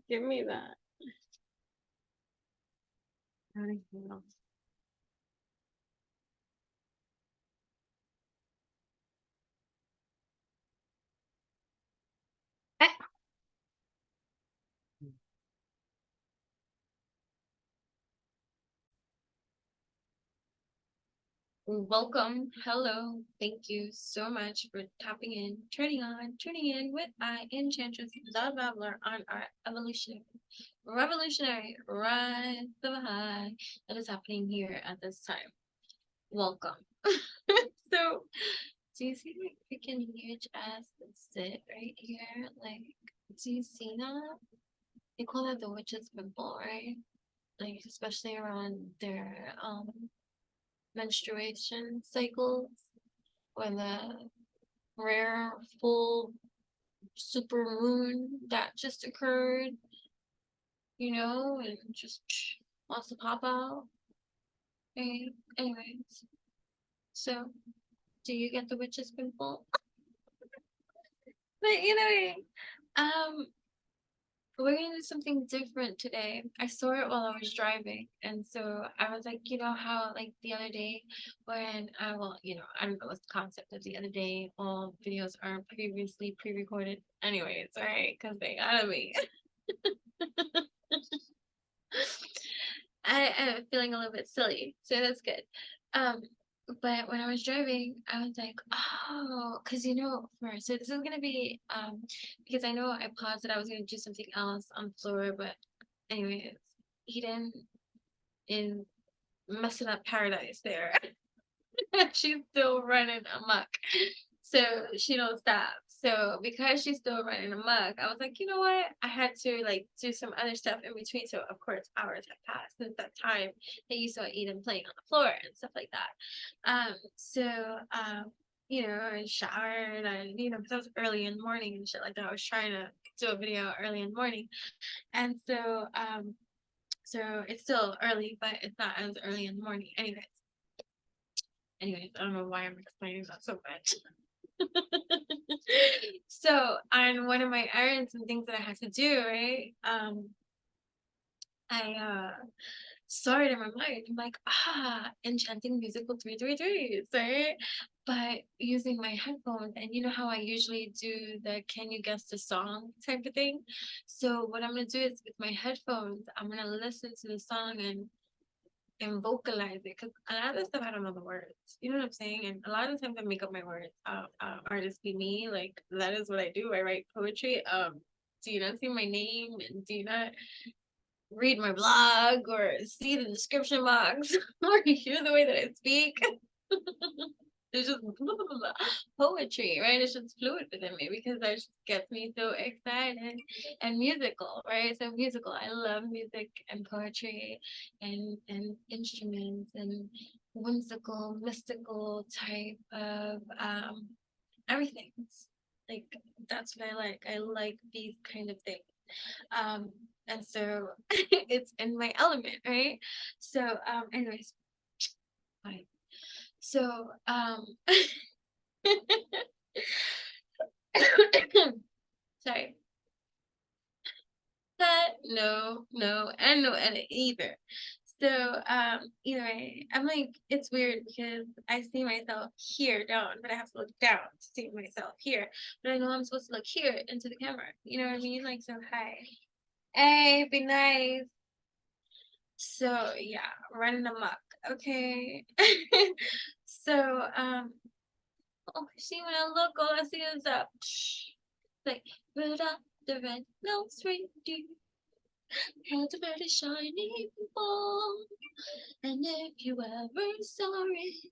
Give me that. Anything else? Welcome. Hello. Thank you so much for tapping in, tuning in with Enchantress, the Babbler on our revolutionary rise of high that is happening here at this time. Welcome. So, do you see my freaking huge ass that sit right here? Like, do you see that? They call that the witch's pimple, right? Like, especially around their menstruation cycles, when the rare full super moon that just occurred, and just wants to pop out. Okay. Anyways, so do you get the witch's pimple? But anyway, we're gonna do something different today. I saw it while I was driving, and so I was like, how like the other day when I don't know what's the concept of the other day. All videos are previously pre-recorded, anyways, right? Because they gotta be. I'm feeling a little bit silly, so that's good. But when I was driving, I was like, oh, because so this is gonna be because I know I paused that I was gonna do something else on the floor, but anyways, Eden is messing up paradise there. She's still running amok. So she don't stop. So because she's still running amok, I was like, you know what? I had to like do some other stuff in between. So of course hours have passed since that time that you saw Eden playing on the floor and stuff like that. I showered and because I was early in the morning and shit like that. I was trying to do a video early in the morning. And so it's still early, but it's not as early in the morning. Anyways, I don't know why I'm explaining that so much. So on one of my errands and things that I had to do, right? I saw it in my mind. I'm like, enchanting musical 333's, right? But using my headphones, and you know how I usually do the can you guess the song type of thing. So what I'm gonna do is with my headphones, I'm gonna listen to the song and vocalize it, because a lot of the stuff I don't know the words. You know what I'm saying? And a lot of the times I make up my words. Artist be me, like that is what I do. I write poetry. Do you not see my name? And do you not read my blog or see the description box or hear the way that I speak? It's just poetry, right? It's just fluid within me because that just gets me so excited. And musical, right? So musical. I love music and poetry and instruments and whimsical, mystical type of everything. Like that's what I like. I like these kind of things. And so it's in my element, right? So anyways, fine. So sorry. No, and no edit either. So either way, I'm like, it's weird because I see myself here down, but I have to look down to see myself here. But I know I'm supposed to look here into the camera. You know what I mean? Like, so hi. Hey, be nice. So yeah, running amok. Okay. So oh, see when I look, all I see is up. Like Rudolph the red nose reindeer had a very shiny ball, and if you ever saw it,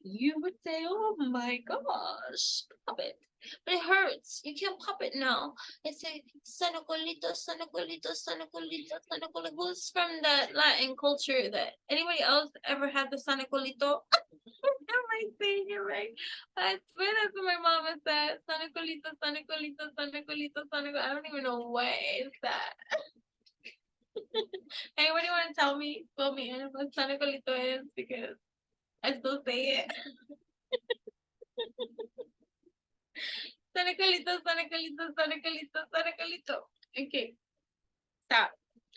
you would say, "Oh my gosh, pop it." But it hurts. You can't pop it now. It's a sanacolito, sanacolito, sanacolito, sanacolito. Who's from the Latin culture that anybody else ever had the sanacolito? Am I saying it right? I swear that's what my mama said. Sanacolito, sanacolito, sanacolito, sanacolito. I don't even know what is that. Anybody want to tell me, fill me in what sanacolito is? Because I still say it. Sanacolito, sanacolito, sanacolito, sanacolito. Okay. Stop.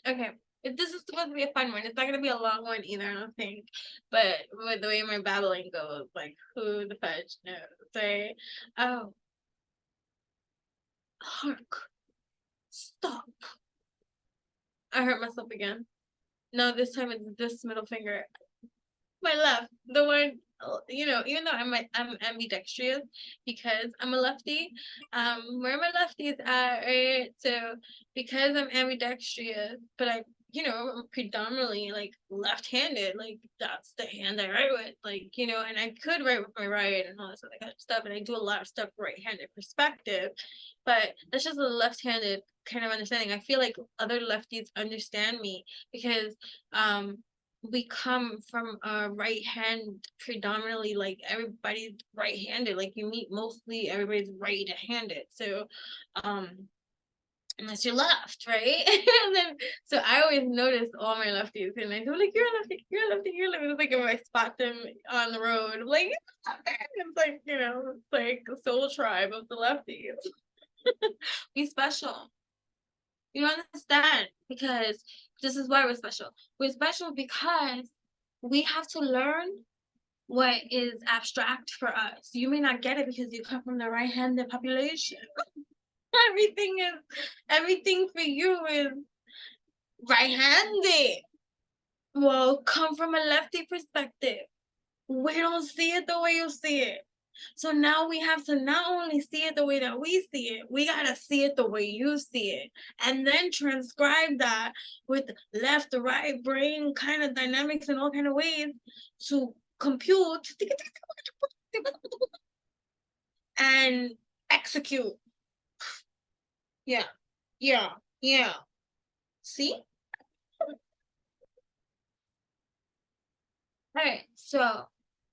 Okay. If this is supposed to be a fun one, it's not gonna be a long one either, I don't think. But with the way my babbling goes, like who the fudge knows, right? Oh, hark. Stop. I hurt myself again. No, this time it's this middle finger. My left, the one, even though I'm ambidextrous because I'm a lefty, where my lefties at, right? So because I'm ambidextrous, but I'm predominantly like left-handed, like that's the hand I write with, like, and I could write with my right and all this other kind of stuff, and I do a lot of stuff right-handed perspective, but that's just a left-handed kind of understanding. I feel like other lefties understand me because we come from a right hand predominantly, like everybody's right-handed, like you meet mostly everybody's right-handed, so unless you're left, right? And then so I always notice all my lefties and I do like, you're a lefty, you're a lefty, you're a lefty. It's like if I spot them on the road, I'm like, it's like, it's like a soul tribe of the lefties. We special. You don't understand, because this is why we're special. We're special because we have to learn what is abstract for us. You may not get it because you come from the right-handed population. Everything for you is right-handed. Well, come from a lefty perspective. We don't see it the way you see it. So now we have to not only see it the way that we see it, we gotta see it the way you see it, and then transcribe that with left to right brain kind of dynamics and all kind of ways to compute and execute. Yeah. See? All right, so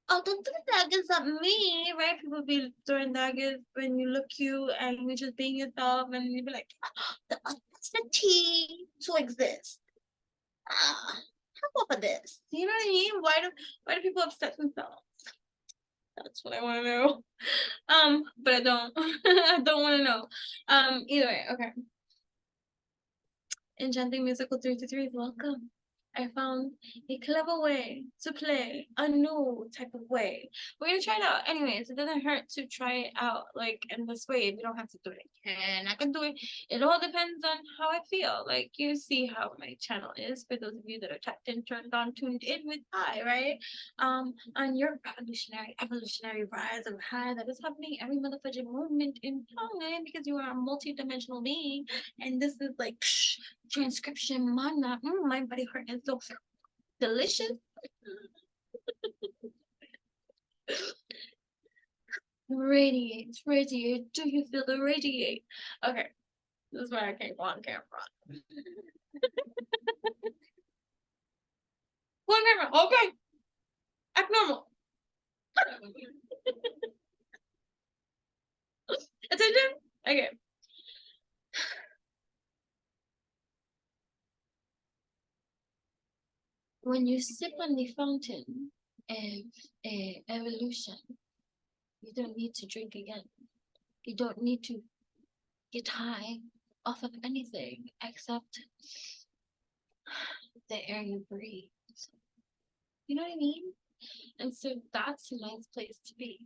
don't throw daggers at me, right? People be throwing daggers when you look cute and you're just being yourself, and you be like, the authenticity to exist. How about this? You know what I mean? Why do people upset themselves? That's what I want to know. But I don't. I don't want to know. Either way, okay. Enchanting Musical 333, welcome. I found a clever way to play a new type of way. We're gonna try it out. Anyways, it doesn't hurt to try it out like in this way. You don't have to do it again. I can do it. It all depends on how I feel. Like you see how my channel is for those of you that are tapped in, turned on, tuned in with high, right? On your evolutionary rise of high that is happening every motherfucking moment in time, because you are a multi-dimensional being, and this is like transcription mana. My body hurt is so delicious. Radiate. Do you feel the radiate? Okay, this is where I can't go on camera. Go on camera. Okay, act normal. Attention. Okay. When you sip on the fountain of evolution, you don't need to drink again. You don't need to get high off of anything except the air you breathe. You know what I mean? And so that's a nice place to be.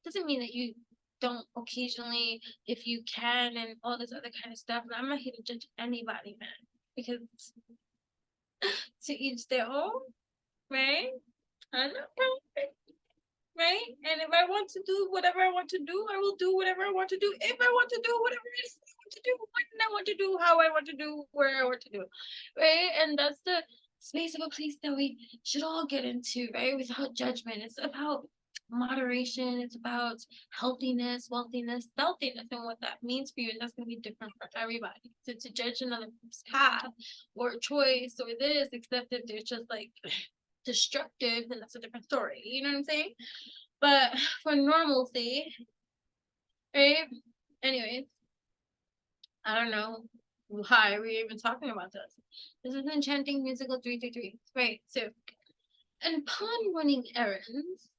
Doesn't mean that you don't occasionally, if you can, and all this other kind of stuff. And I'm not here to judge anybody, man, because to each their own, right? I know, right? And if I want to do whatever I want to do, I will do whatever I want to do. If I want to do whatever it is I want to do, when I want to do, how I want to do, where I want to do, right? And that's the space of a place that we should all get into, right? Without judgment. It's about moderation. It's about healthiness, wealthiness, stealthiness, and what that means for you. And that's going to be different for everybody. To judge another path or choice or this, except if they're just like destructive, then that's a different story. You know what I'm saying? But for normalcy, right? Anyways, I don't know why we're even talking about this. This is Enchanting Musical 333. Right, so, and upon running errands,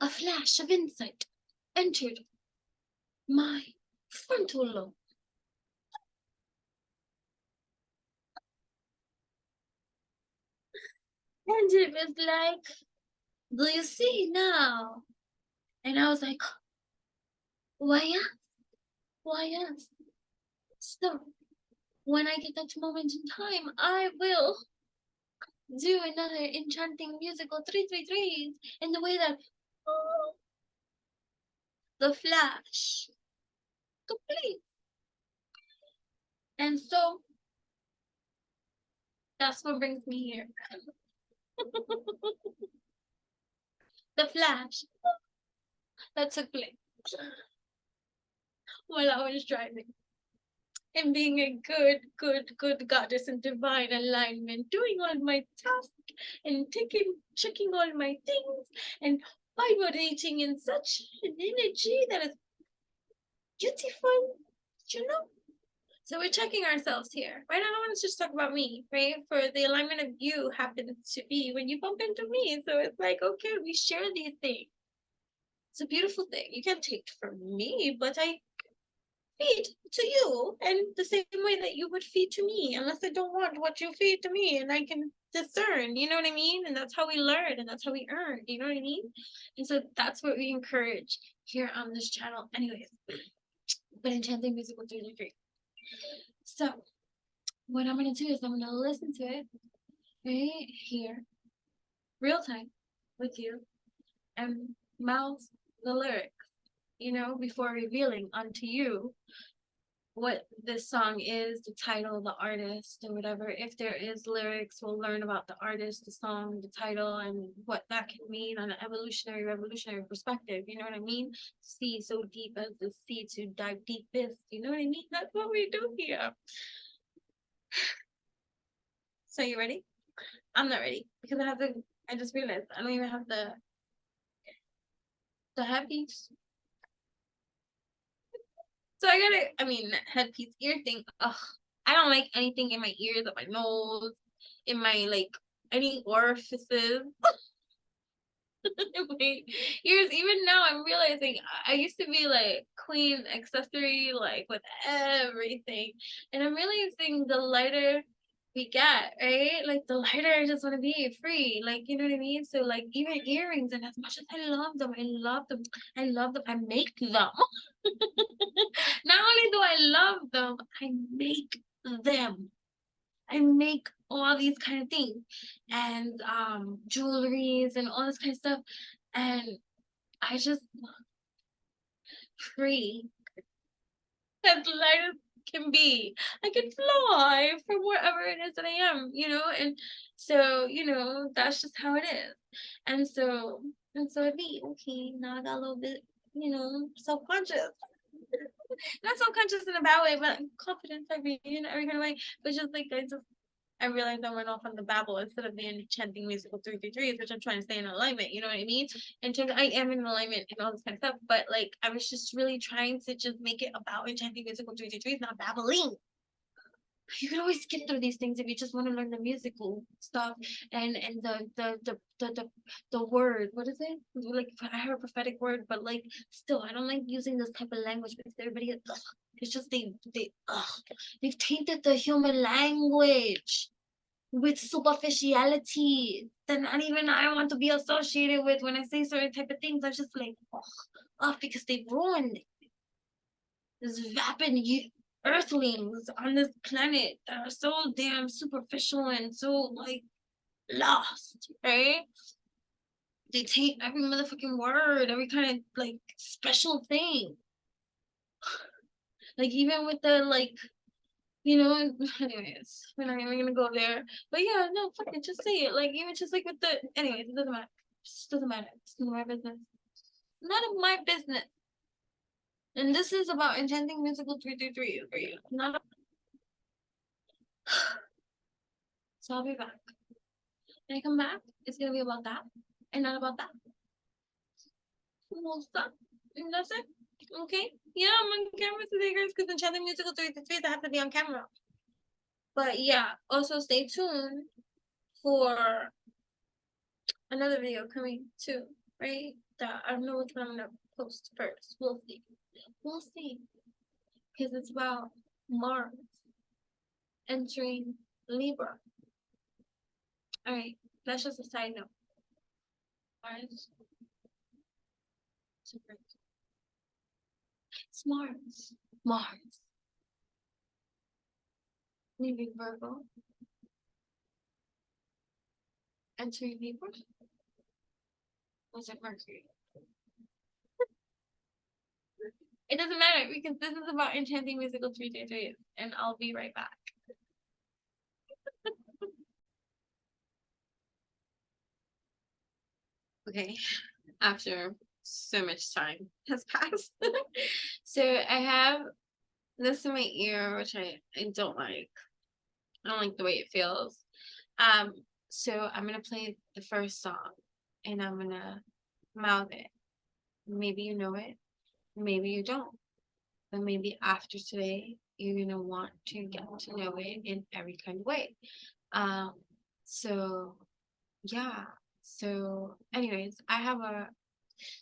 a flash of insight entered my frontal lobe. And it was like, do you see now? And I was like, why yes? Why yes? So when I get that moment in time, I will do another enchanting musical 333's in the way that oh, the Flash complete. And so that's what brings me here. The Flash that took place while I was driving. And being a good goddess in divine alignment, doing all my tasks and checking all my things and vibrating in such an energy that is beautiful, you know? So we're checking ourselves here, right? I don't want to just talk about me, right? For the alignment of you happens to be when you bump into me. So it's like, okay, we share these things. It's a beautiful thing. You can't take it from me, but I feed to you in the same way that you would feed to me, unless I don't want what you feed to me and I can discern, you know what I mean? And that's how we learn and that's how we earn, you know what I mean? And so that's what we encourage here on this channel. Anyways, but Enchanting Musical 333. So what I'm gonna do is I'm gonna listen to it right here, real time with you, and mouth the lyrics, you know, before revealing unto you what this song is, the title, the artist, or whatever. If there is lyrics, we'll learn about the artist, the song, the title, and what that can mean on an evolutionary, revolutionary perspective. You know what I mean? See so deep as the sea to dive deepest. You know what I mean? That's what we do here. So you ready? I'm not ready because I just realized I don't even have the headpiece. So headpiece, ear thing. Ugh, I don't like anything in my ears, or my nose, in my like any orifices. In my ears. Even now, I'm realizing I used to be like queen accessory, like with everything, and I'm realizing the lighter we get, right? Like the lighter I just want to be free, like you know what I mean. So like even earrings, and as much as I love them, I make them. Not only do I love them, I make them. I make all these kind of things and jewelries and all this kind of stuff. And I just free as light as can be. I can fly from wherever it is that I am, you know, and so, you know, that's just how it is. And so it'd be okay, now I got a little bit, you know, self-conscious. Not self-conscious in a bad way, but confidence in every kind of way. But just like I realized I went off on the babble instead of the enchanting musical 333, which I'm trying to stay in alignment, you know what I mean? And I am in alignment and all this kind of stuff, but like I was just really trying to just make it about enchanting musical 333, not babbling. You can always skip through these things if you just want to learn the musical stuff and the word. What is it? Like I have a prophetic word, but like still, I don't like using this type of language because everybody. Ugh, it's just they've tainted the human language with superficiality that not even I want to be associated with when I say certain type of things. I'm just like, oh, because they've ruined it. This vapid earthlings on this planet that are so damn superficial and so like lost, right? They take every motherfucking word, every kind of like special thing. Like even with the like, you know, anyways, we're not even gonna go there. But yeah, no, fuck it, just say it. Like even just like with the anyways, it doesn't matter. It just doesn't matter. It's none of my business. None of my business. And this is about enchanting musical 333 for you. Not a... So I'll be back. When I come back, it's gonna be about that and not about that. We'll stop. And that's it. Okay? Yeah, I'm on camera today, guys, because Enchanting Musical 333 I have to be on camera. But yeah, also stay tuned for another video coming too, right? That I don't know which one I'm gonna post first. We'll see. We'll see. Because it's about Mars entering Libra. All right. That's just a side note. Mars. Super. It's Mars. Mars. Leaving Virgo. Entering Libra. Was it Mercury? It doesn't matter because this is about Enchanting Musical 333, and I'll be right back. Okay, after so much time has passed. So I have this in my ear, which I don't like. I don't like the way it feels. So I'm gonna play the first song and I'm gonna mouth it. Maybe you know it, maybe you don't. But maybe after today, you're gonna want to get to know it in every kind of way. Um, so yeah. So anyways,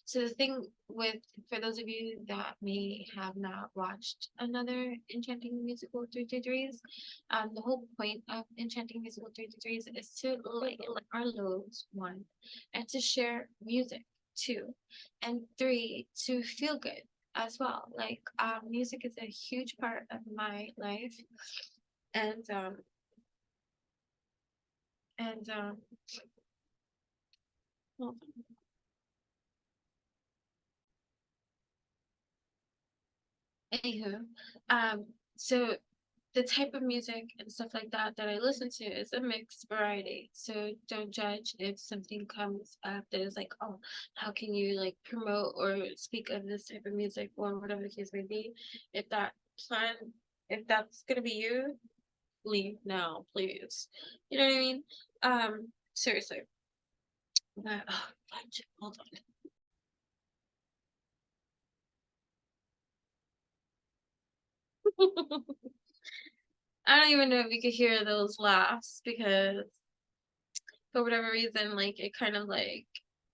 so the thing with, for those of you that may have not watched another Enchanting Musical 333's, the whole point of Enchanting Musical 333's is to lighten our loads, one, and to share music, two, and three, to feel good as well. Like music is a huge part of my life, and and well, anywho, so the type of music and stuff like that that I listen to is a mixed variety. So don't judge if something comes up that is like, oh, how can you like promote or speak of this type of music or whatever the case may be. If that plan, if that's gonna be you, leave now, please. You know what I mean? Seriously. But oh, fudge, hold on. I don't even know if you could hear those laughs because for whatever reason, like it kind of like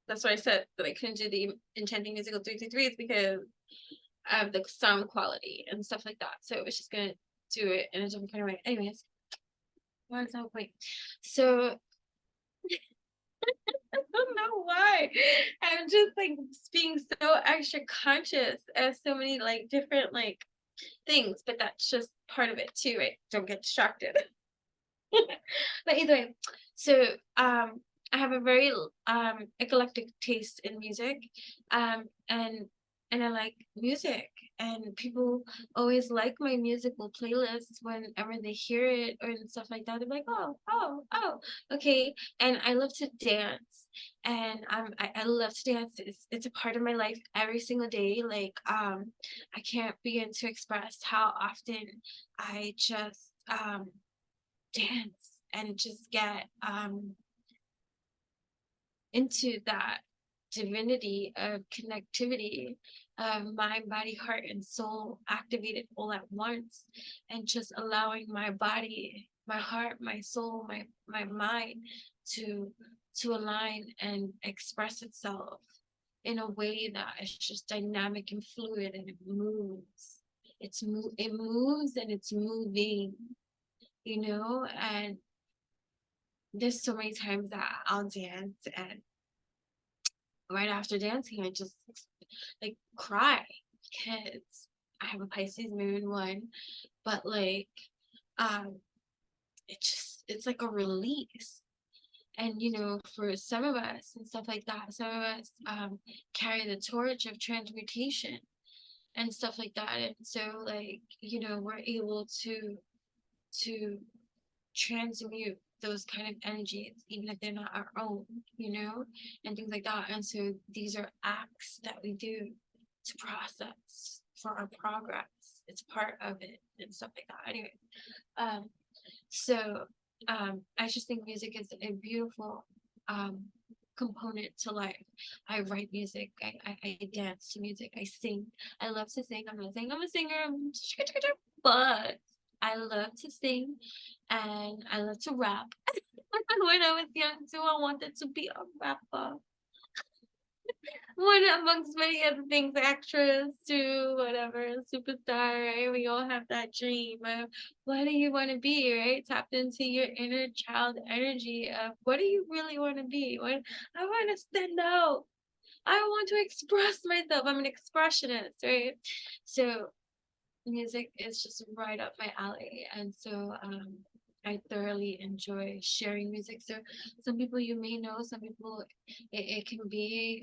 that's why I said that I couldn't do the Enchanting Musical 333's because of the sound quality and stuff like that. So it was just gonna do it in a different kind of way. Anyways, what's that point? So I don't know why. I'm just like being so extra conscious of so many like different like things, but that's just part of it too, right? Don't get distracted. But either way, so I have a very eclectic taste in music, and I like music, and people always like my musical playlists whenever they hear it or stuff like that. They're like, oh, oh, oh, okay. And I love to dance, and I love to dance. It's a part of my life every single day. Like I can't begin to express how often I just dance and just get into that divinity of connectivity of mind, body, heart, and soul activated all at once, and just allowing my body, my heart, my soul, my mind to align and express itself in a way that is just dynamic and fluid, and it moves. It moves and it's moving, you know, and there's so many times that I'll dance and right after dancing I just like cry because I have a Pisces moon one, but like um it's like a release. And you know, for some of us and stuff like that, some of us carry the torch of transmutation and stuff like that. And so like, you know, we're able to transmute those kind of energies, even if they're not our own, you know, and things like that. And so these are acts that we do to process for our progress. It's part of it and stuff like that. Anyway, um, so I just think music is a beautiful component to life. I write music, I dance to music, I sing. I love to sing. I'm not saying I'm a singer, but I love to sing and I love to rap. When I was young too, I wanted to be a rapper. One amongst many other things, actress to whatever, superstar, right? We all have that dream of what do you want to be, right? Tapped into your inner child energy of what do you really want to be? What I want to stand out. I want to express myself. I'm an expressionist, right? So music is just right up my alley. And so I thoroughly enjoy sharing music. So some people you may know, some people it can be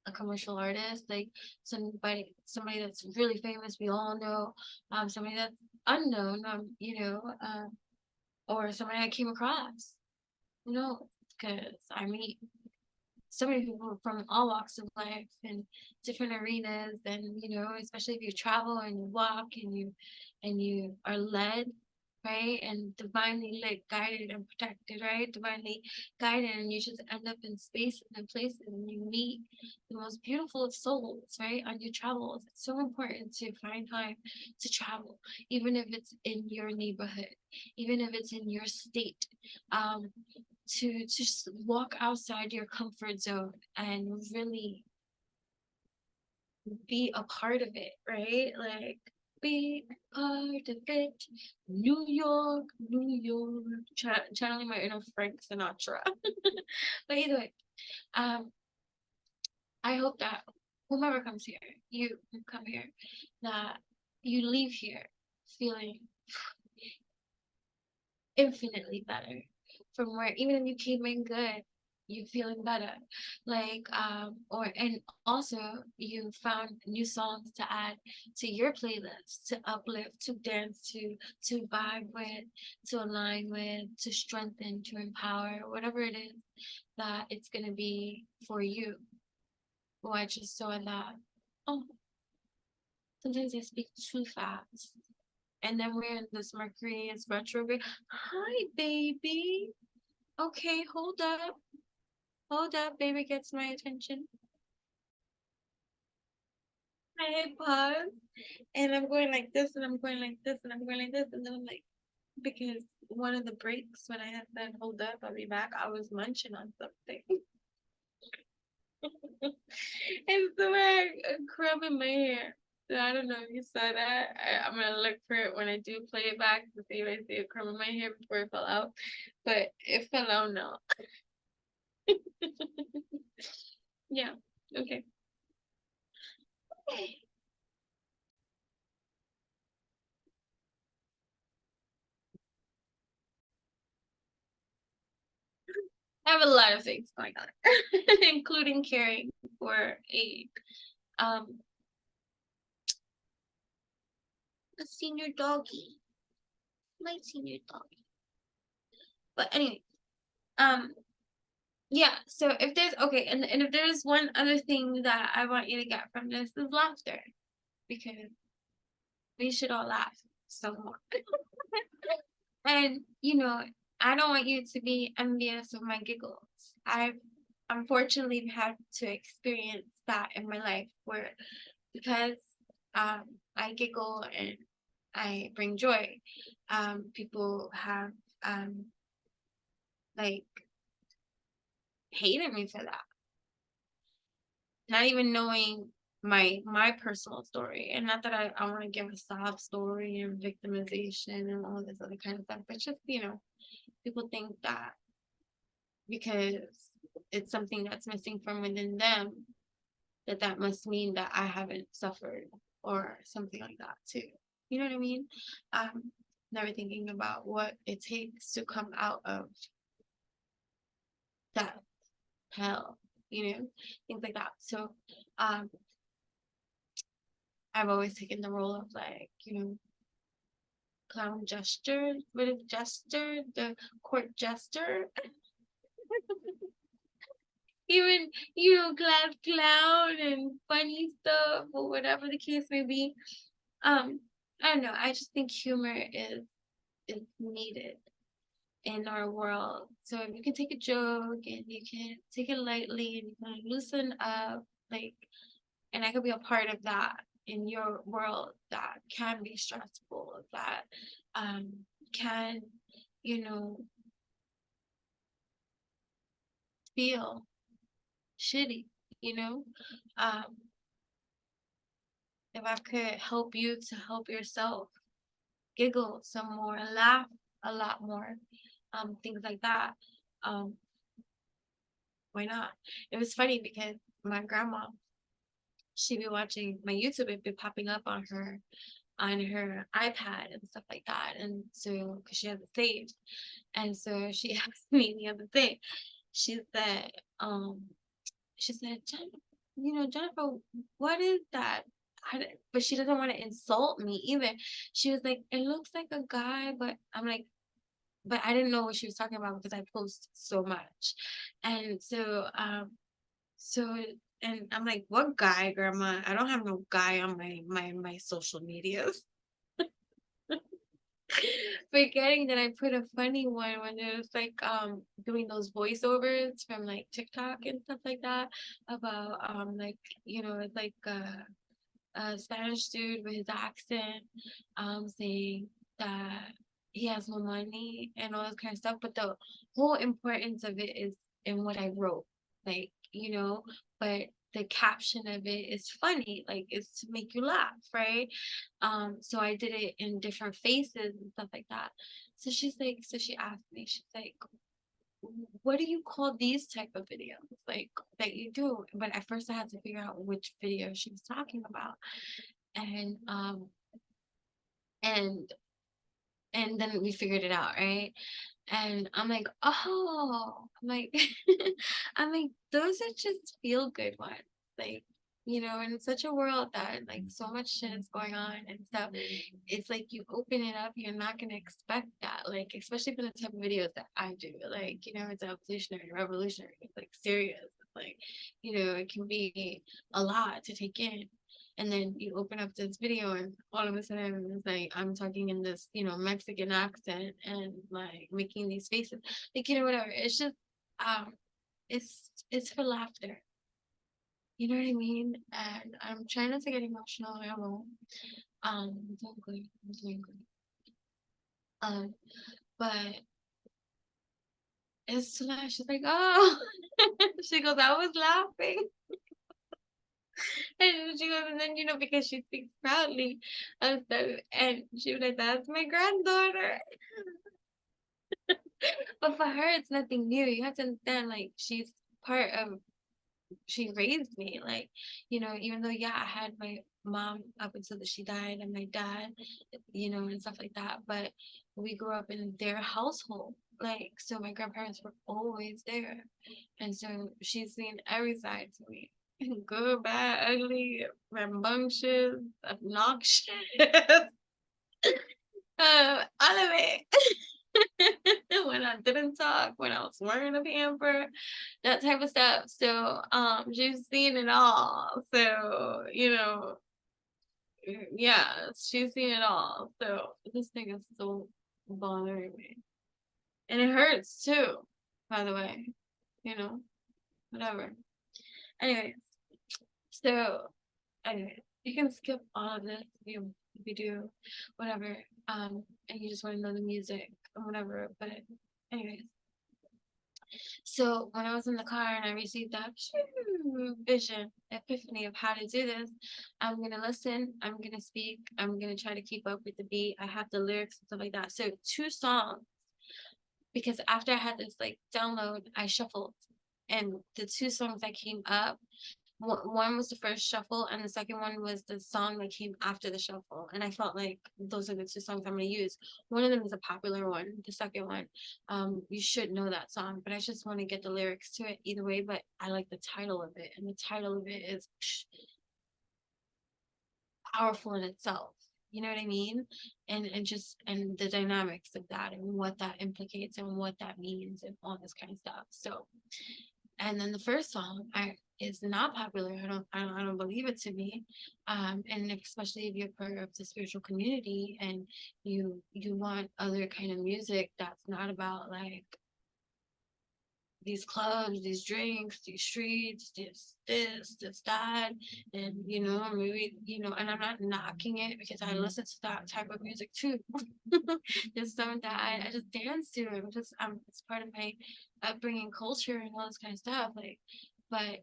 a commercial artist, like somebody that's really famous, we all know, somebody that's unknown, or somebody I came across, because I meet so many people from all walks of life and different arenas, and especially if you travel and you walk and you are led, right, and divinely lit, guided and protected, right, divinely guided, and you just end up in spaces and places and you meet the most beautiful of souls, right, on your travels. It's so important to find time to travel, even if it's in your neighborhood, even if it's in your state, um to just walk outside your comfort zone and really be a part of it, right? Like be part of it. New York, New York. Channeling my inner Frank Sinatra. But either way, um, I hope that whomever comes here, you who come here, that you leave here feeling infinitely better from where, even if you came in good, you feeling better, like or and also you found new songs to add to your playlist, to uplift, to dance to vibe with, to align with, to strengthen, to empower, whatever it is that it's going to be for you. Oh, I just saw that. Oh, sometimes I speak too fast, and then we're in this Mercury is retrograde. Hi, baby. Okay, hold up. Hold up, baby gets my attention. I hit pause, and I'm going like this, and I'm going like this, and I'm going like this, and then I'm like, because one of the breaks when I had said hold up, I'll be back, I was munching on something. And so I a crumb in my hair. So I don't know if you saw that. I'm gonna look for it when I do play it back to see if I see a crumb in my hair before it fell out. But it fell out now. Yeah. Okay. I have a lot of things going on, including caring for um a senior doggy, my senior doggy. But anyway, um, yeah. So if there's okay, and if there's one other thing that I want you to get from this is laughter, because we should all laugh so more. And I don't want you to be envious of my giggles. I've unfortunately had to experience that in my life where, because I giggle and I bring joy, people have like hated me for that, not even knowing my personal story. And not that I want to give a sob story and victimization and all this other kind of stuff, but just people think that because it's something that's missing from within them, that must mean that I haven't suffered or something like that too. You know what I mean? Never thinking about what it takes to come out of that hell, things like that. So um I've always taken the role of like, clown jester, but if jester, the court jester, even class clown and funny stuff or whatever the case may be. um I don't know, I just think humor is needed in our world. So if you can take a joke and you can take it lightly and you can loosen up, like, and I could be a part of that in your world that can be stressful, that um can, you know, feel shitty, you know? Um, if I could help you to help yourself giggle some more, laugh a lot more, things like that, um, why not? It was funny because my grandma, she'd be watching my YouTube, it'd be popping up on her iPad and stuff like that. And so, because she has it saved. And so she asked me the other day, she said, um, she said, Jennifer, what is that? But she doesn't want to insult me either. She was like, it looks like a guy, but I'm like, but I didn't know what she was talking about because I post so much. And so, and I'm like, what guy, grandma? I don't have no guy on my social medias. Forgetting that I put a funny one when it was like doing those voiceovers from like TikTok and stuff like that about like it's like a Spanish dude with his accent saying that he has no money and all this kind of stuff. But the whole importance of it is in what I wrote, like, but the caption of it is funny, like it's to make you laugh, right? So I did it in different faces and stuff like that. So she asked me, she's like, what do you call these type of videos like that you do? But at first I had to figure out which video she was talking about. And and then we figured it out, right? And I'm like, oh, I'm like, I'm like, those are just feel good ones. Like, and it's such a world that like so much shit is going on and stuff. It's like you open it up, you're not gonna expect that. Like, especially for the type of videos that I do. Like, it's evolutionary, revolutionary, it's like serious. It's like, it can be a lot to take in. And then you open up this video and all of a sudden it's like I'm talking in this Mexican accent and like making these faces, like whatever. It's just um it's for laughter, you know what I mean? And I'm trying not to get emotional. I won't. I'm doing good. I'm doing good. But it's like she's like, oh, she goes, I was laughing. And she goes, and then because she speaks proudly and stuff, and she was like, that's my granddaughter. But for her, it's nothing new. You have to understand, like, part of, she raised me. Like, even though, yeah, I had my mom up until she died and my dad, and stuff like that. But we grew up in their household. Like, so my grandparents were always there. And so she's seen every side to me. Good, bad, ugly, rambunctious, obnoxious, all of it. When I didn't talk, when I was wearing a pamper, that type of stuff. So, she's seen it all. So, yeah, she's seen it all. So this thing is so bothering me. And it hurts too, by the way. Whatever. Anyways, so anyway, you can skip all of this if you do whatever. And you just want to know the music or whatever. But anyways. So when I was in the car and I received that vision, epiphany of how to do this, I'm gonna listen, I'm gonna speak, I'm gonna try to keep up with the beat. I have the lyrics and stuff like that. So 2 songs, because after I had this like download, I shuffled, and the 2 songs that came up, one was the first shuffle and the second one was the song that came after the shuffle, and I felt like those are the 2 songs I'm going to use. One of them is a popular one, the second one, you should know that song, but I just want to get the lyrics to it either way. But I like the title of it, and the title of it is powerful in itself, you know what I mean? And the dynamics of that and what that implicates and what that means and all this kind of stuff. So, and then the first song is not popular. I don't believe it to be. And especially if you're part of the spiritual community and you want other kind of music that's not about like these clubs, these drinks, these streets, this, that, and maybe and I'm not knocking it because I listen to that type of music too. There's some that I just dance to, and it's part of my upbringing culture and all this kind of stuff. Like, but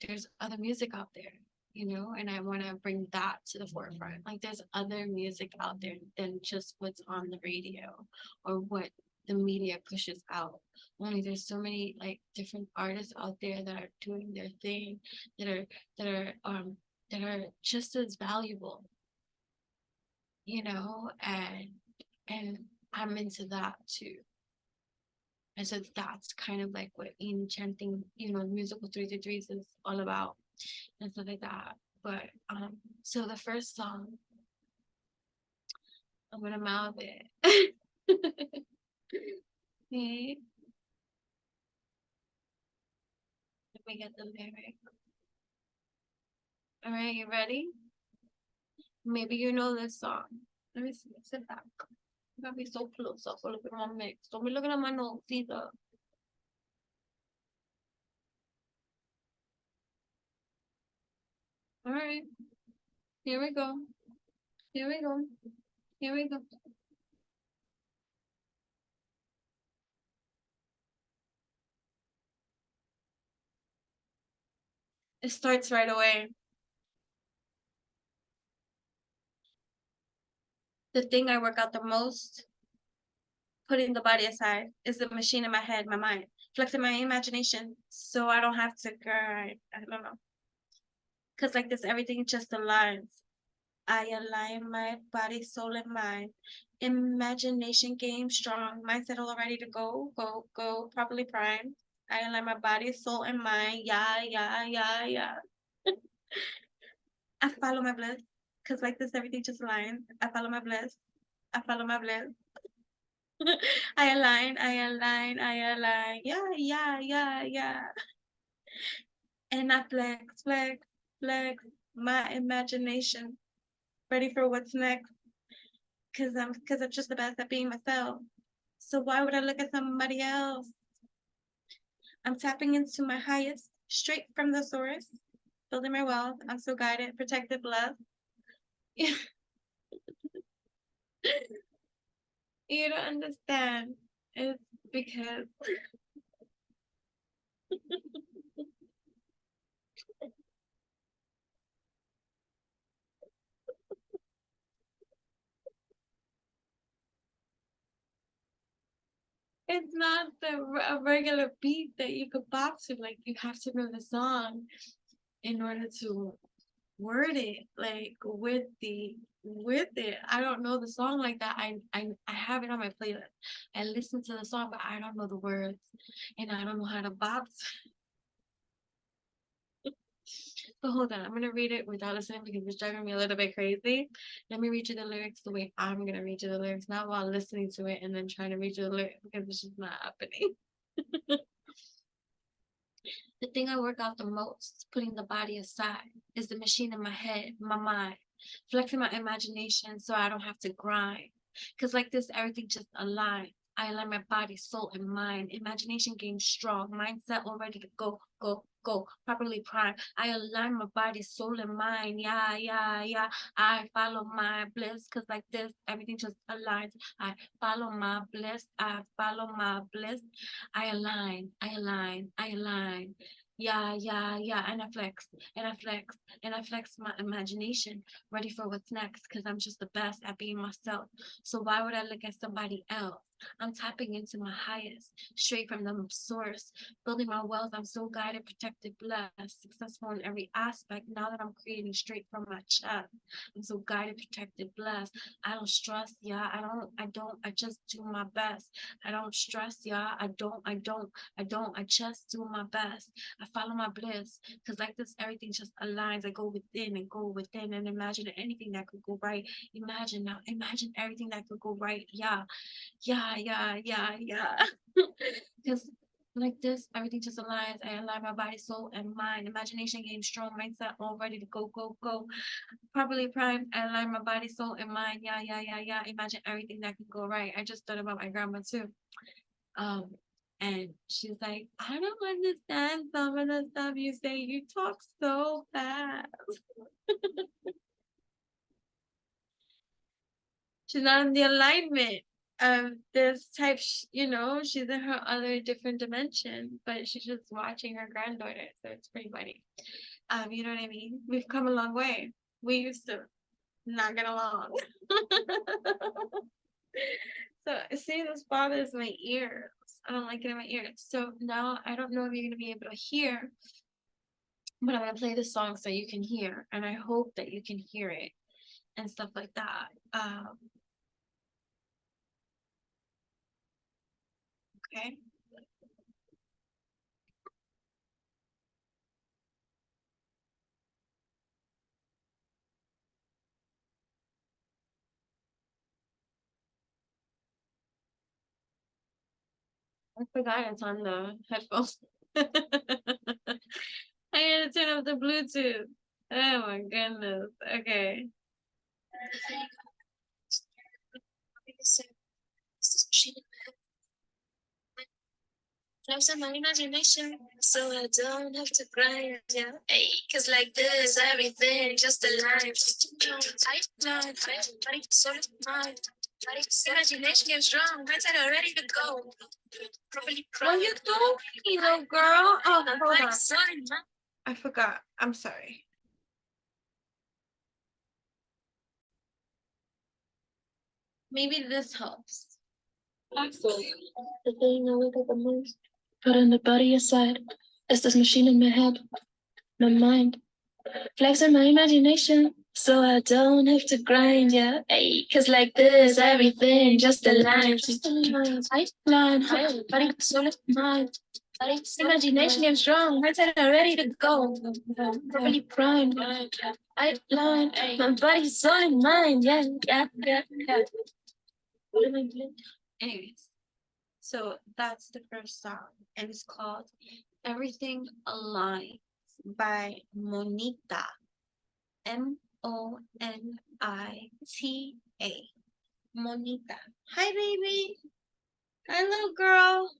there's other music out there, and I want to bring that to the forefront. Like there's other music out there than just what's on the radio or what the media pushes out. Only there's so many like different artists out there that are doing their thing, that are that are um that are just as valuable, and I'm into that too. And so that's kind of like what Enchanting, musical 333's is all about and stuff like that. But so the first song, I'm gonna mouth it. Okay, let me get the lyric. All right, you ready? Maybe you know this song. Let me see. Sit back. You gotta be so close up. Look at my mix. Don't be looking at my notes either. All right, here we go. Here we go. Here we go. It starts right away. The thing I work out the most, putting the body aside, is the machine in my head, my mind, flexing my imagination so I don't have to grind. I don't know. Because like this, everything just aligns. I align my body, soul, and mind. Imagination game strong. Mindset all ready to go, go, go, properly primed. I align my body, soul, and mind. Yeah, yeah, yeah, yeah. I follow my bliss. Because like this, everything just aligns. I follow my bliss. I follow my bliss. I align, I align, I align. Yeah, yeah, yeah, yeah. And I flex, flex, flex my imagination. Ready for what's next. Cause I'm just the best at being myself. So why would I look at somebody else? I'm tapping into my highest, straight from the source, building my wealth. I'm so guided, protected, blessed. You don't understand. It's because it's not a regular beat that you could bop to. Like you have to know the song in order to word it like with it. I don't know the song like that. I have it on my playlist. I listen to the song, but I don't know the words, and I don't know how to bop. So hold on, I'm gonna read it without listening because it's driving me a little bit crazy. Let me read you the lyrics the way I'm gonna read you the lyrics, not while listening to it and then trying to read you the lyrics because it's just not happening. The thing I work out the most, putting the body aside, is the machine in my head, my mind, flexing my imagination so I don't have to grind. Because like this, everything just aligns. I align my body, soul, and mind. Imagination gains strong. Mindset all ready to go, go, go. Properly primed. I align my body, soul, and mind. Yeah, yeah, yeah. I follow my bliss. Because like this, everything just aligns. I follow my bliss. I follow my bliss. I align. I align. I align. Yeah, yeah, yeah. And I flex, and I flex, and I flex my imagination, ready for what's next, because I'm just the best at being myself. So why would I look at somebody else? I'm tapping into my highest, straight from the source, building my wealth. I'm so guided, protected, blessed, successful in every aspect. Now that I'm creating straight from my chest, I'm so guided, protected, blessed. I don't stress, yeah. I just do my best. I don't stress, yeah. I just do my best. I follow my bliss because like this, everything just aligns. I go within and go within and imagine anything that could go right. Imagine now, imagine everything that could go right. Yeah, yeah, yeah, yeah, yeah. Because like this, everything just aligns. I align my body, soul, and mind. Imagination game strong, mindset all ready to go, go, go. Properly primed. I align my body, soul, and mind. Yeah, yeah, yeah, yeah. Imagine everything that could go right. I just thought about my grandma too. Um, and she's like, I don't understand some of the stuff you say. You talk so fast. She's not in the alignment. this type, you know, she's in her other different dimension, but she's just watching her granddaughter, so it's pretty funny. You know what I mean? We've come a long way. We used to not get along. So see, this bothers my ears. I don't like it in my ears. So now I don't know if you're gonna be able to hear, but I'm gonna play the song so you can hear, and I hope that you can hear it and stuff like that. Okay. I forgot it's on the headphones. I gotta turn off the Bluetooth. Oh my goodness. Okay. Close my imagination, so I don't have to grind. Yeah, hey, cause like this, everything just aligns. I sort of mind. Imagination is strong, mental ready to go. What you doing, little girl? Oh, hold on. I forgot. I'm sorry. Maybe this helps. Absolutely. The thing I wake up the most, putting the body aside. It's this machine in my head, my mind. Flexing my imagination, so I don't have to grind, yeah. Ay, cause like this, everything just aligns. I line, body, soul, mind. Imagination is strong, mental ready to go. Properly primed. I line, my body, soul, and mind, yeah, yeah, yeah, yeah. Anyways, so that's the first song, and it's called Everything Aligns by Monita. Monita. Monita. Hi, baby. Hi, little girl.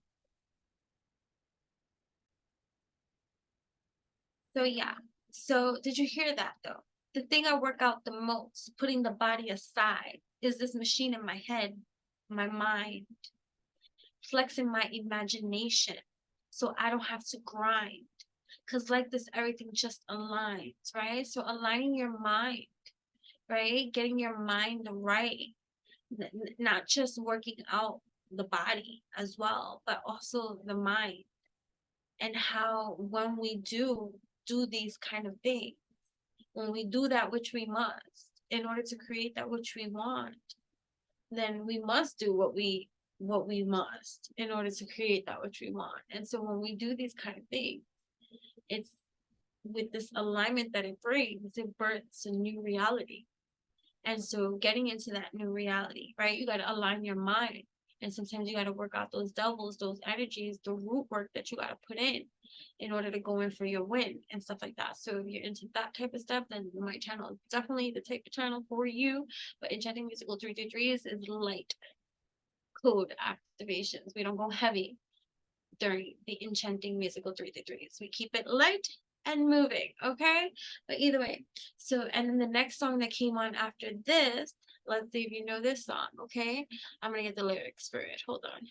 So, yeah. So, did you hear that though? The thing I work out the most, putting the body aside, is this machine in my head, my mind, flexing my imagination so I don't have to grind. Because, like this, everything just aligns, right? So, aligning your mind, right? Getting your mind right, not just working out the body as well, but also the mind, and how when we do these kind of things, when we do that which we must in order to create that which we want, then we must do what we must in order to create that which we want. And so when we do these kind of things, it's with this alignment that it brings, it births a new reality. And so getting into that new reality, right? You got to align your mind. And sometimes you got to work out those devils, those energies, the root work that you got to put in order to go in for your win and stuff like that. So if you're into that type of stuff, then my channel is definitely the type of channel for you. But Enchanting Musical 333's is light code activations. We don't go heavy during the Enchanting Musical 333's. We keep it light and moving, okay? But either way, so, and then the next song that came on after this, let's see if you know this song, okay? I'm gonna get the lyrics for it. Hold on.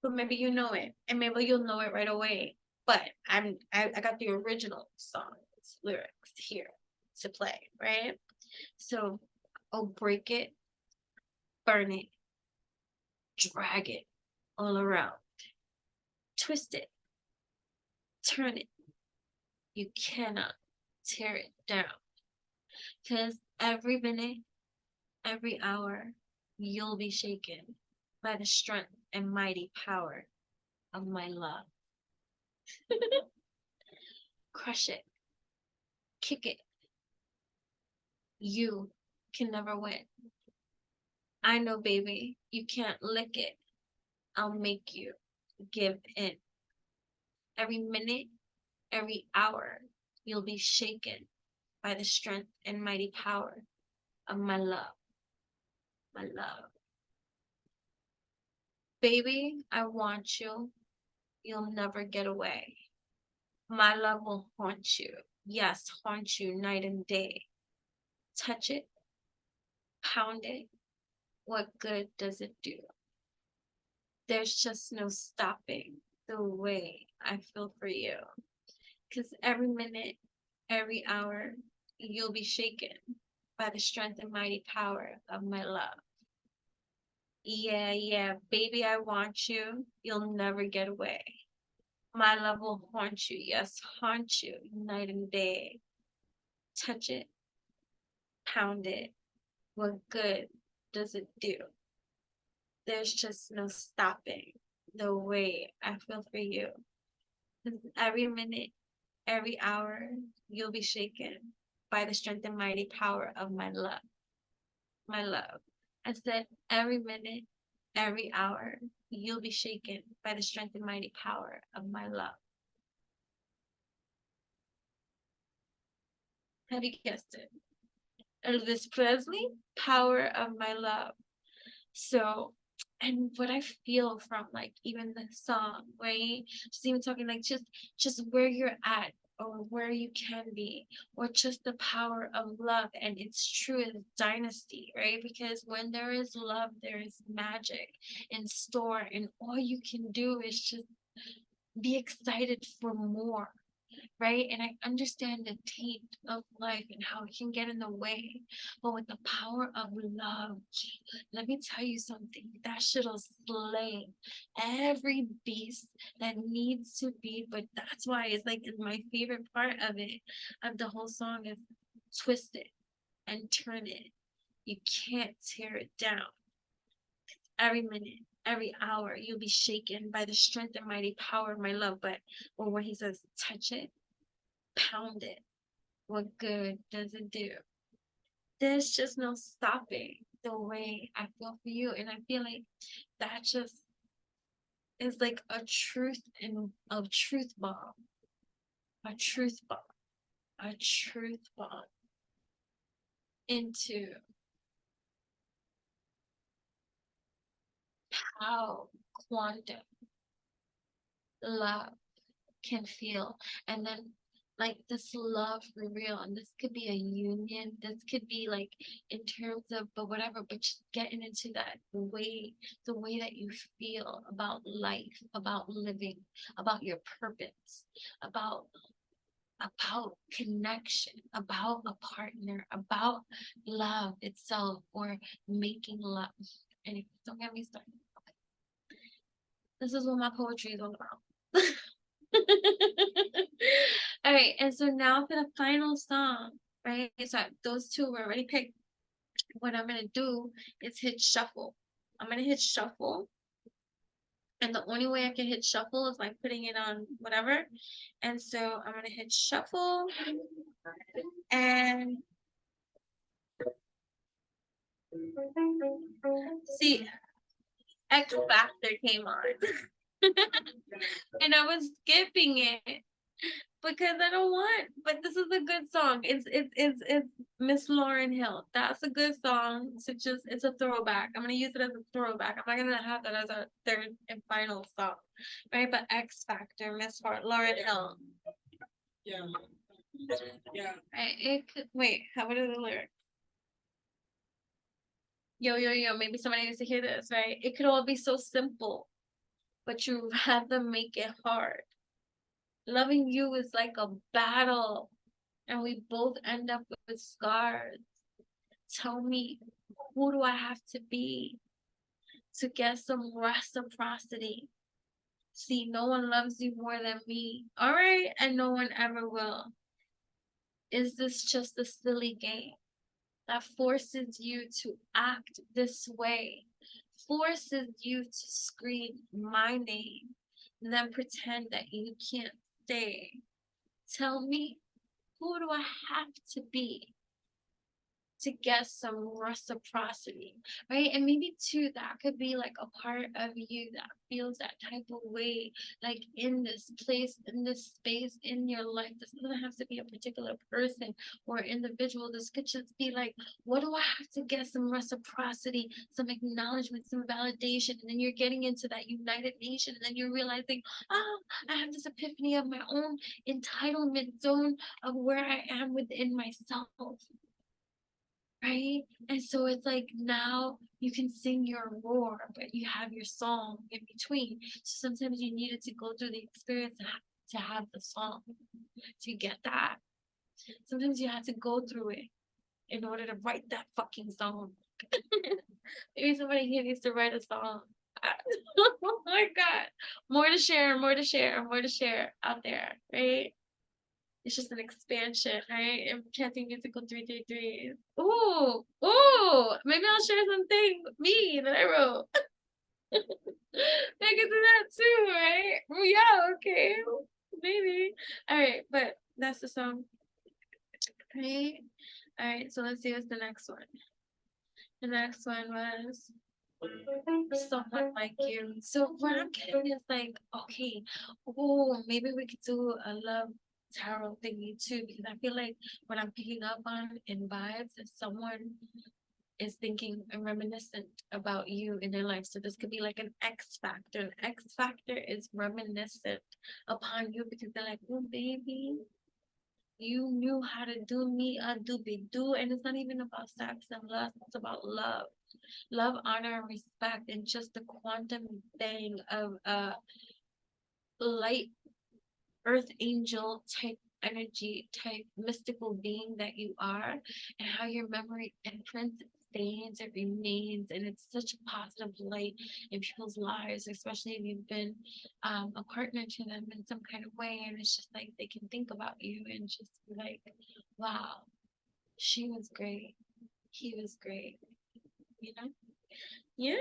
But maybe you know it, and maybe you'll know it right away. But I got the original song's lyrics here to play, right? So, oh, break it, burn it, drag it all around, twist it, turn it. You cannot tear it down, because every minute, every hour, you'll be shaken by the strength and mighty power of my love. Crush it, kick it. You can never win. I know, baby, you can't lick it. I'll make you give in. Every minute, every hour, you'll be shaken by the strength and mighty power of my love. My love. Baby, I want you. You'll never get away. My love will haunt you. Yes, haunt you night and day. Touch it, pound it, what good does it do? There's just no stopping the way I feel for you. Because every minute, every hour, you'll be shaken by the strength and mighty power of my love. Yeah, yeah, baby, I want you. You'll never get away. My love will haunt you, yes, haunt you night and day. Touch it, pound it. What good does it do? There's just no stopping the way I feel for you. 'Cause every minute, every hour, you'll be shaken by the strength and mighty power of my love. My love. I said every minute, every hour, you'll be shaken by the strength and mighty power of my love. Have you guessed it? Elvis Presley, Power of My Love. So, and what I feel from like even the song, right? Just even talking like just where you're at or where you can be, or just the power of love. And it's true in dynasty, right? Because when there is love, there is magic in store, and all you can do is just be excited for more, right? And I understand the taint of life and how it can get in the way. But with the power of love, let me tell you something. That shit'll slay every beast that needs to be. But that's why it's like it's my favorite part of it, of the whole song, is twist it and turn it. You can't tear it down. Every minute, every hour, you'll be shaken by the strength and mighty power of my love. But when he says, touch it, pound it, what good does it do? There's just no stopping the way I feel for you. And I feel like that just is like a truth and a truth bomb. A truth bomb. A truth bomb into how quantum love can feel. And then like this love for real, and this could be a union, this could be like in terms of but whatever, but just getting into that way, the way that you feel about life, about living, about your purpose, about connection, about a partner, about love itself, or making love. And don't get me started. This is what my poetry is all about. All right, and so now for the final song, right? So those two were already picked. What I'm gonna do is hit shuffle. I'm gonna hit shuffle, and the only way I can hit shuffle is by putting it on whatever. And so I'm gonna hit shuffle, and see, X Factor came on, and I was skipping it because I don't want. But this is a good song. It's Miss Lauryn Hill. That's a good song. So just it's a throwback. I'm gonna use it as a throwback. I'm not gonna have that as a third and final song, right? But X Factor, Miss Lauryn Hill. Yeah. Yeah. It could wait. What are the lyrics? Yo, yo, yo. Maybe somebody needs to hear this, right? It could all be so simple, but you rather make it hard. Loving you is like a battle, and we both end up with scars. Tell me, who do I have to be to get some reciprocity? See, no one loves you more than me, all right? And no one ever will. Is this just a silly game that forces you to act this way? Forces you to scream my name, and then pretend that you can't stay? Tell me, who do I have to be to get some reciprocity, right? And maybe too, that could be like a part of you that feels that type of way, like in this place, in this space, in your life. This doesn't have to be a particular person or individual. This could just be like, what do I have to get some reciprocity, some acknowledgement, some validation? And then you're getting into that United Nation, and then you're realizing, oh, I have this epiphany of my own entitlement zone of where I am within myself. Right? And so it's like now You can sing your roar, but you have your song in between. So sometimes you needed to go through the experience to have the song, to get that. Sometimes you have to go through it in order to write that fucking song. Maybe somebody here needs to write a song. Oh my god. More to share, more to share, more to share out there, right? It's just an expansion, right? Enchanting musical 333. Ooh, ooh. Maybe I'll share something me that I wrote. I can do that too, right? Well, yeah, okay. Maybe. All right, but that's the song. Right? All right, so let's see what's the next one. The next one was someone like you. So what I'm getting is like, okay, oh, maybe we could do a love tarot thingy too, because I feel like what I'm picking up on in vibes is someone is thinking and reminiscent about you in their life. So this could be like an X factor. An X factor is reminiscent upon you because they're like, oh baby, you knew how to do me a doobie doo, and it's not even about sex and lust. It's about love, honor, and respect, and just the quantum thing of light earth angel type energy type mystical being that you are, and how your memory imprints, it stains, it remains, and it's such a positive light in people's lives, especially if you've been a partner to them in some kind of way, and it's just like they can think about you and just be like, wow, she was great, he was great, you know. Yeah,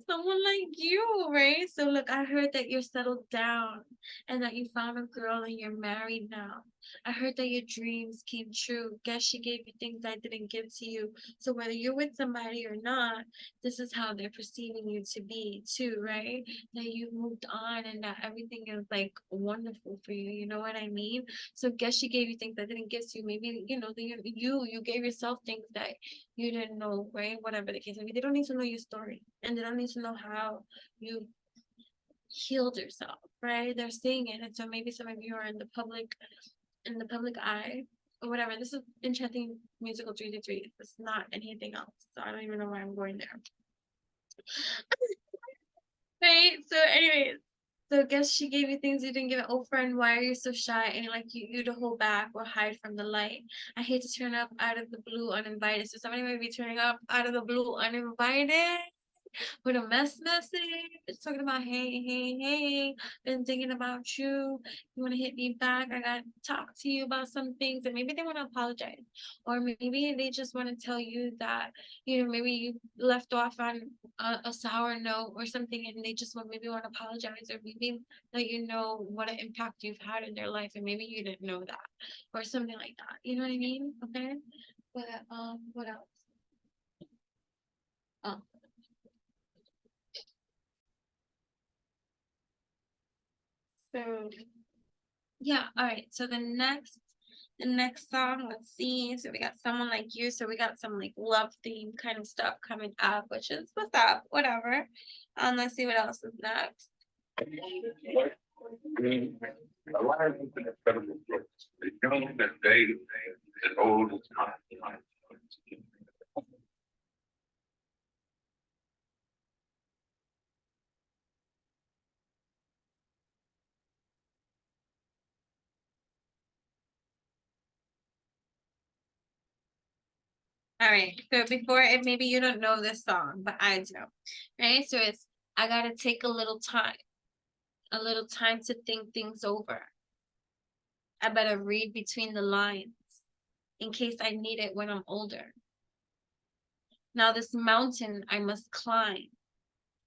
someone like you, right? So look, I heard that you're settled down and that you found a girl and you're married now. I heard that your dreams came true. Guess she gave you things I didn't give to you. So whether you're with somebody or not, this is how they're perceiving you to be too, right? That you've moved on and that everything is like wonderful for you. You know what I mean? So guess she gave you things that didn't give to you. Maybe, you know, you gave yourself things that you didn't know, right? Whatever the case may be, they don't need to know your story, and they don't need to know how you healed yourself, right? They're seeing it, and so maybe some of you are in the public eye, or whatever. This is Enchanting musical 333. It's not anything else, so I don't even know why I'm going there. Right. So, anyways. So, guess she gave you things you didn't give. Oh, friend, why are you so shy? And like you to hold back or hide from the light. I hate to turn up out of the blue uninvited. So, somebody might be turning up out of the blue uninvited with a message. It's talking about, hey, hey, hey, been thinking about you. You want to hit me back? I got to talk to you about some things. And maybe they want to apologize. Or maybe they just want to tell you that, you know, maybe you left off on a sour note or something, and they just maybe want to apologize, or maybe let you know what an impact you've had in their life, and maybe you didn't know that, or something like that. You know what I mean? Okay. But what else? Um, so yeah, all right. So the next song, let's see. So we got someone like you. So we got some like love theme kind of stuff coming up, which is what's up, whatever. Let's see what else is next. All right. So before it, maybe you don't know this song, but I do. Right. So it's I gotta take a little time to think things over. I better read between the lines in case I need it when I'm older. Now this mountain I must climb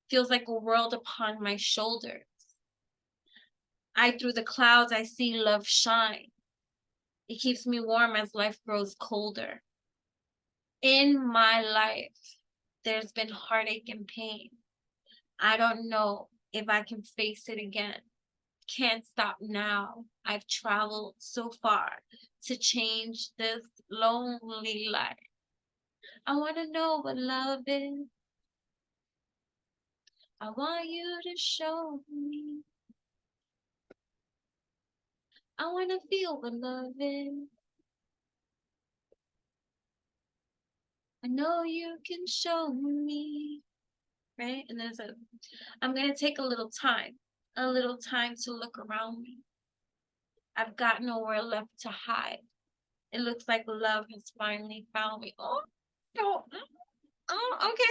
feels like a world upon my shoulders. Through the clouds I see love shine. It keeps me warm as life grows colder. In my life, there's been heartache and pain. I don't know if I can face it again. Can't stop now. I've traveled so far to change this lonely life. I want to know what love is. I want you to show me. I want to feel what love is. I know you can show me, right? And then it says, I'm going to take a little time to look around me. I've got nowhere left to hide. It looks like love has finally found me. Oh, so, okay.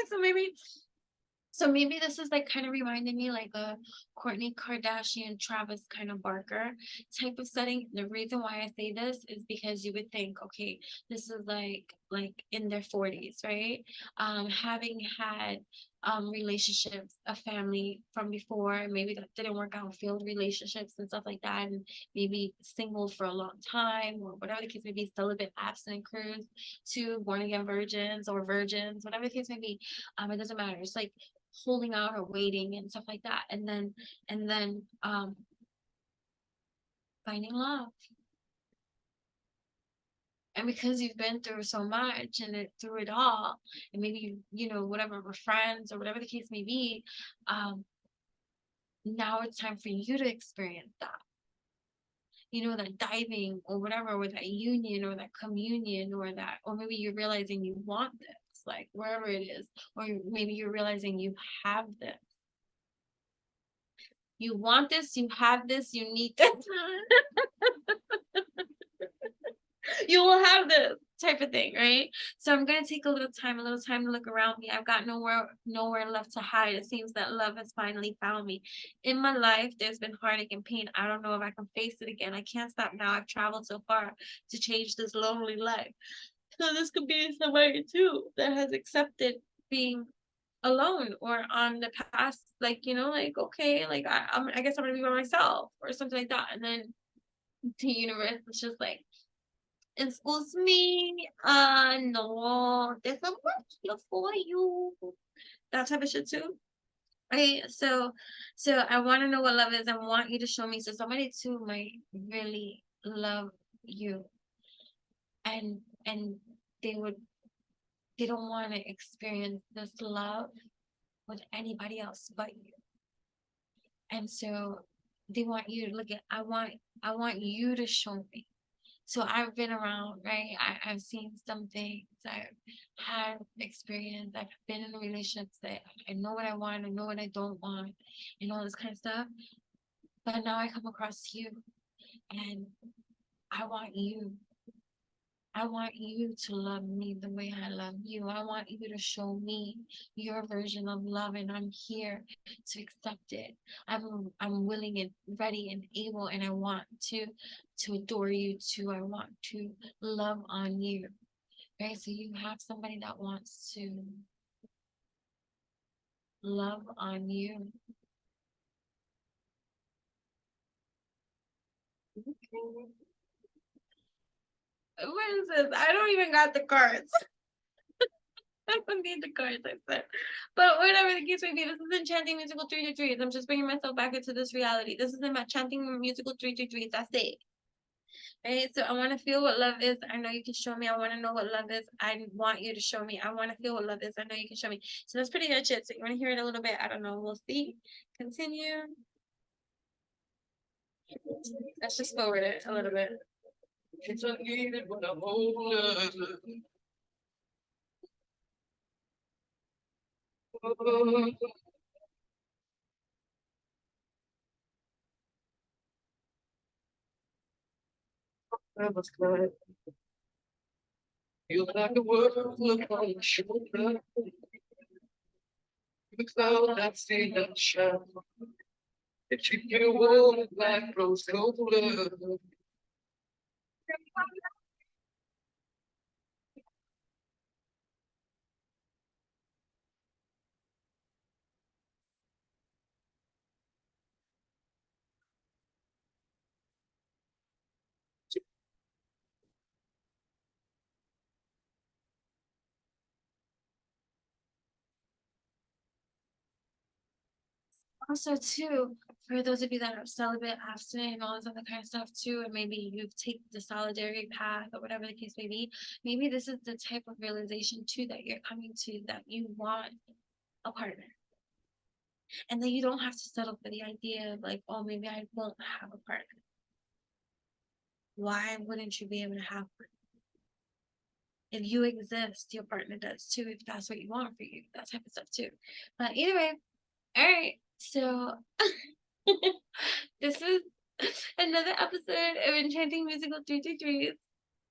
So maybe this is like kind of reminding me like a Kourtney Kardashian, Travis kind of Barker type of setting. The reason why I say this is because you would think, okay, this is like in their 40s, right? Having had relationships, a family from before, maybe that didn't work out, failed relationships and stuff like that, and maybe single for a long time or whatever the case may be, celibate, abstinent, cruise, to born again virgins or virgins, whatever the case may be. It doesn't matter. It's like holding out or waiting and stuff like that, and then finding love. And because you've been through so much and through it all, and maybe whatever, we're friends or whatever the case may be, now it's time for you to experience that, that diving or whatever, or that union or that communion, or maybe you're realizing you want this, like wherever it is, or maybe you're realizing you have this. You want this, you have this, you need this. You will have this type of thing, right? So I'm going to take a little time to look around me. I've got nowhere left to hide. It seems that love has finally found me. In my life, there's been heartache and pain. I don't know if I can face it again. I can't stop now. I've traveled so far to change this lonely life. So this could be somebody too that has accepted being alone, or on the past, like, like, okay, like I guess I'm gonna be by myself or something like that. And then the universe is just like, excuse me, no, there's a work here for you. That type of shit too. Right. So I want to know what love is. I want you to show me. So somebody too might really love you, and they would they don't want to experience this love with anybody else but you. And so they want you to look at, I want you to show me. So I've been around, right? I've seen some things, I've had experience, I've been in relationships that I know what I want, I know what I don't want, and all this kind of stuff. But now I come across you, and I want you. I want you to love me the way I love you. I want you to show me your version of love, and I'm here to accept it. I'm willing and ready and able, and I want to adore you too. I want to love on you. Right? So you have somebody that wants to love on you. Okay. What is this? I don't even got the cards. I don't need the cards, I said. But whatever the case may be, this is Enchanting Musical 333'S. I'm just bringing myself back into this reality. This is Enchanting Musical 333'S. That's it. Right? So I want to feel what love is. I know you can show me. I want to know what love is. I want you to show me. I want to feel what love is. I know you can show me. So that's pretty much it. So you want to hear it a little bit? I don't know. We'll see. Continue. Let's just forward it a little bit. It's unneeded when I'm older. That was good. Feel like the world look on your shoulder. The cloud that's in the shadow. If you get warm, black rose colder. Also, too, for those of you that are celibate, abstinent, and all this other kind of stuff too, and maybe you've taken the solitary path or whatever the case may be, maybe this is the type of realization too that you're coming to, that you want a partner, and that you don't have to settle for the idea of like, oh, maybe I won't have a partner. Why wouldn't you be able to have one? If you exist, your partner does too, if that's what you want for you, that type of stuff too. But either way, all right. So this is another episode of Enchanting Musical 333'S.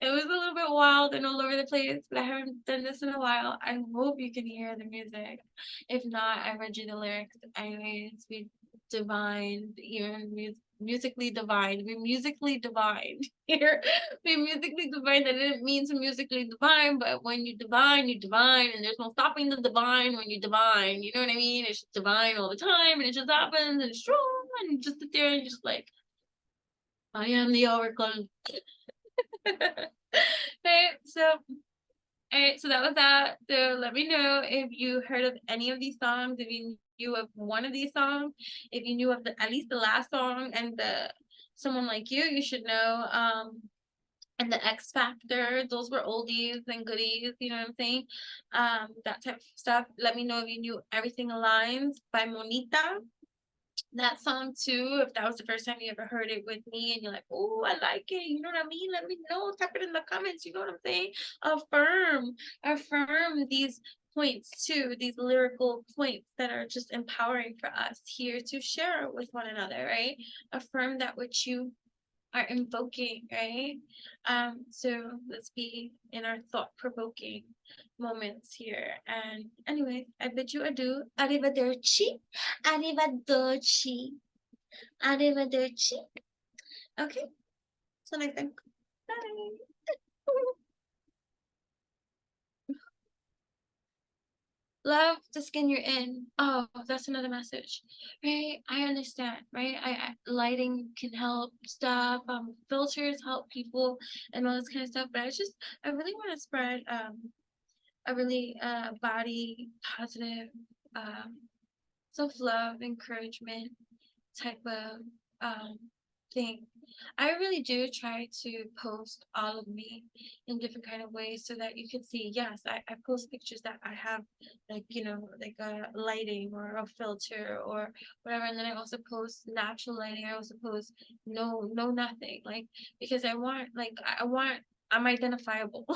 It was a little bit wild and all over the place, but I haven't done this in a while. I hope you can hear the music. If not, I read you the lyrics. Anyways, we divined, even musically divined. We musically divined here. We musically divined. That didn't mean to musically divine, but when you divine, and there's no stopping the divine when you divine. You know what I mean? It's just divine all the time, and it just happens, and it's strong, and you just sit there and just like, I am the oracle. Okay, so all right, so that was that. So let me know if you heard of any of these songs, if you knew of one of these songs, if you knew of at least the last song and the Someone Like You should know. And the X Factor, those were oldies and goodies, you know what I'm saying? That type of stuff. Let me know if you knew Everything Aligns by Monita. That song too, if that was the first time you ever heard it with me and you're like, oh, I like it, you know what I mean? Let me know, type it in the comments, you know what I'm saying? Affirm these points too, these lyrical points that are just empowering for us here to share with one another, right? Affirm that which you are invoking, right? So let's be in our thought-provoking moments here. And anyway, I bid you adieu. Arrivederci. Arrivederci. Arrivederci. Okay. So next time. Bye. Love the skin you're in. Oh, that's another message, right? I understand, right? Lighting can help stuff. Filters help people and all this kind of stuff. But I really want to spread a really body positive, self-love, encouragement type of thing. I really do try to post all of me in different kind of ways so that you can see, yes, I post pictures that I have like, like a lighting or a filter or whatever. And then I also post natural lighting. I also post no nothing. Like, because I'm identifiable.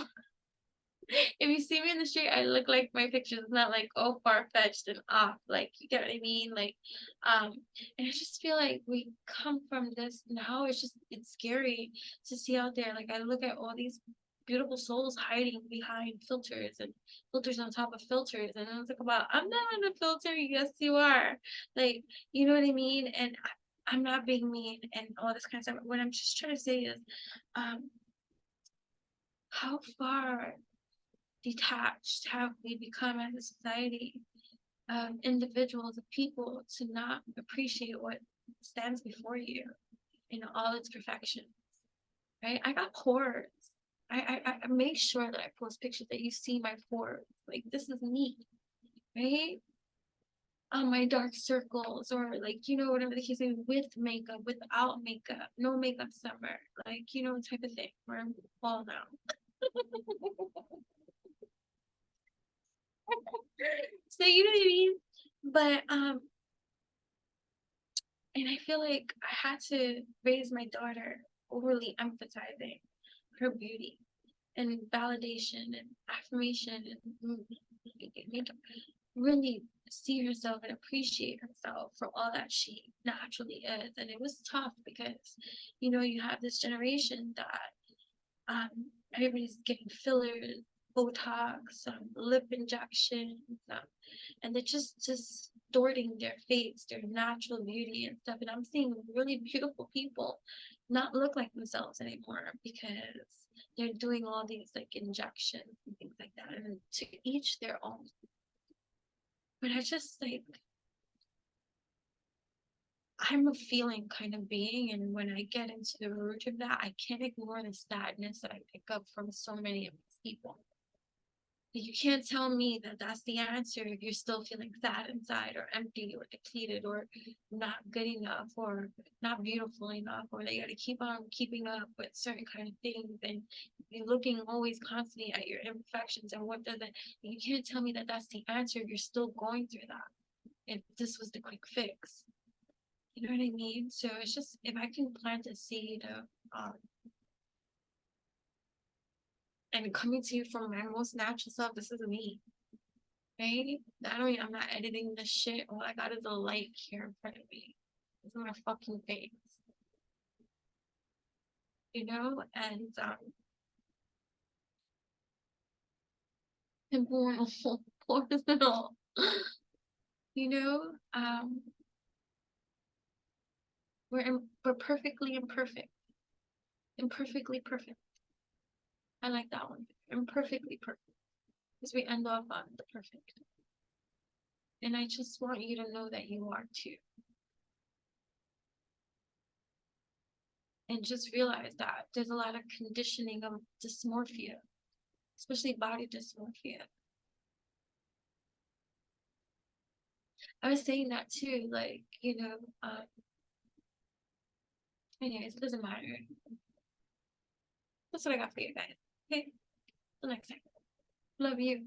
If you see me in the street, I look like my pictures. It's not like, oh, far-fetched and off. Like, you get what I mean? Like, and I just feel like we come from this now. It's scary to see out there. Like, I look at all these beautiful souls hiding behind filters and filters on top of filters. And I was like, I'm not on a filter. Yes, you are. Like, you know what I mean? And I'm not being mean and all this kind of stuff. What I'm just trying to say is, how far detached have we become as a society of individuals, of people, to not appreciate what stands before you in all its perfection, right? I got pores. I make sure that I post pictures that you see my pores. Like, this is me, right? On my dark circles, or like, whatever the case may be, with makeup, without makeup, no makeup summer, like, type of thing, where I'm all now. So you know what I mean? But and I feel like I had to raise my daughter overly emphasizing her beauty and validation and affirmation and really see herself and appreciate herself for all that she naturally is. And it was tough because, you have this generation that everybody's getting fillers, Botox, lip injections, and they're just distorting their face, their natural beauty and stuff. And I'm seeing really beautiful people not look like themselves anymore because they're doing all these like injections and things like that. And to each their own. But I just like, I'm a feeling kind of being, and when I get into the root of that, I can't ignore the sadness that I pick up from so many of these people. You can't tell me that that's the answer if you're still feeling sad inside, or empty, or depleted, or not good enough, or not beautiful enough, or that you got to keep on keeping up with certain kind of things, and you're looking always constantly at your imperfections and what doesn't. You can't tell me that that's the answer if you're still going through that. If this was the quick fix, you know what I mean? So it's just, if I can plant a seed of and coming to you from my most natural self. This is me. Okay? I'm not editing this shit. All I got is a light here in front of me. It's my fucking face. You know? And simple and personal. You know? We're perfectly imperfect. Imperfectly perfect. I like that one. Imperfectly perfect. Because we end off on the perfect. And I just want you to know that you are too. And just realize that there's a lot of conditioning of dysmorphia, especially body dysmorphia. I was saying that too, like, anyways, it doesn't matter. That's what I got for you guys. Okay, till next time. Love you.